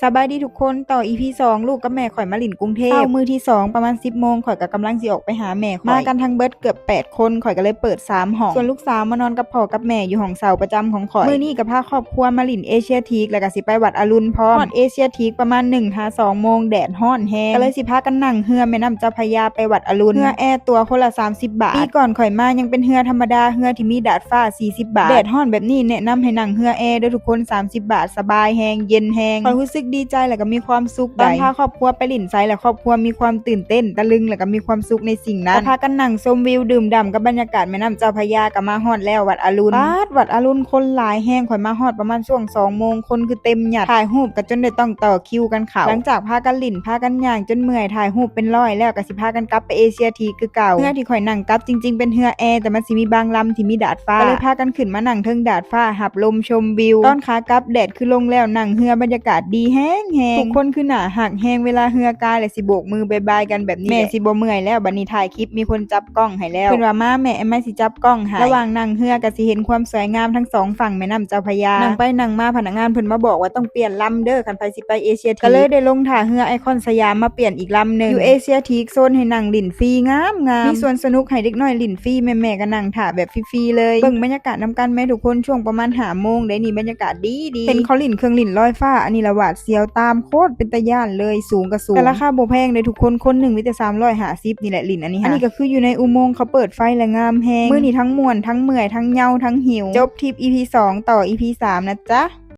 สบายดีทุกคนต่อ EP 2ลูกกับแม่ข่อยมาหลินกรุงเทพมื้อที่2ประมาณ 10 โมงข่อยก็กำลังสิออกไปหาแม่ข่อยมากันทั้งเบิดเกือบ8คนข่อยก็เลยเปิด3ห้องส่วนลูกสาวมานอนกับพ่อกับแม่อยู่ห้องเช่าประจำของข่อยมื้อนี้ก็พาครอบครัวมาหลินเอเชียทีกแล้วก็สิไปวัดอรุณพร้อมฮอดเอเชียทีกประมาณ 1-2 โมงแดดร้อนแฮงก็เลยสิพากันนั่งเรือแม่น้ำเจ้าพระยาไปวัดอรุณเรือแอร์ตัวคนละ30 บาทปีก่อนข่อยมายังเป็นเรือธรรมดาเรือที่มีดาดฟ้า40 บาทแดดร้อนแบบนี้แนะนำให้นั่งเรือแอร์เด้อทุกคน30 บาทสบายแฮงเย็นแฮงข่อยรู้สึกดีใจแล้วก็มีความสุขตอนพาครอบครัวไปหลินไซและครอบครัวมีความตื่นเต้นตะลึงแล้วก็มีความสุขในสิ่งนั้นพากันนั่งชมวิวดื่มด่ำกับบรรยากาศแม่น้ำเจ้าพระยาก็มาฮอดแล้ววัดอรุณวัดอรุณคนหลายแห้งข่อยมาฮอดประมาณช่วง2 โมงคนคือเต็มหยัดถ่ายรูปกันจนได้ต้องต่อคิวกันเข้าหลังจากพากันหลินพากันย่างจนเมื่อยถ่ายรูปเป็นร้อยแล้วก็สิพากันกลับไปเอเชียทีคือเก่าเรือที่ข่อยนั่งกลับจริงๆเป็นเรือแอร์แต่มันสิมีบางลำที่มีดาดฟ้าก็เลยพากันขึ้นมานั่งเทิงดาดฟ้าหับลมชมวิวตอนขากลับแดดคือลงแล้วนั่งเรือบรรยากาศดีแห้งทุกคนคือหน้าหักแห้งเวลาเรือกายและสิโบกมือบายบายกันแบบนี้แม่สิบ่เมื่อยแล้วบัดนี้ถ่ายคลิปมีคนจับกล้องให้แล้วเพิ่นว่ามาแม่ไม่สิจับกล้องให้ระหว่างนั่งเรือก็สิเห็นความสวยงามทั้ง2ฝั่งแม่น้ำเจ้าพระยานั่งไปนั่งมาพนักงานเพิ่นมาบอกว่าต้องเปลี่ยนลำเด้อคันไผสิไปเอเชียทีก็เลยได้ลงท่าเรือไอคอนสยามมาเปลี่ยนอีกลำนึงอยู่เอเชียทีโซนให้นั่งลิ้นฟรีงามมีสวนสนุกให้เด็กน้อยลิ้นฟรีแม่ๆก็นั่งท่าแบบฟรีๆเลยเบิ่งบรรยากาศนำกันแม่ทุกคนช่วงประมาณ5 โมงได้นี่บรรยากาศดีเห็นเขาลิ้นเครื่องลิ้นลอยฟ้าอันนี้ละหวาดเสียวตามโคตรเป็นตาย้านเลยสูงก็สูงแต่ราคาบ่แพงเลยทุกคนคนหนึ่งมีแต่350นี่แหละลิ้นอันนี้ก็คืออยู่ในอุโมงค์เขาเปิดไฟและงามแฮงมื้อนี้ทั้งม่วนทั้งเมื่อยทั้งเหงาทั้งหิวจบทริป EP 2ต่อ EP 3นะจ๊ะ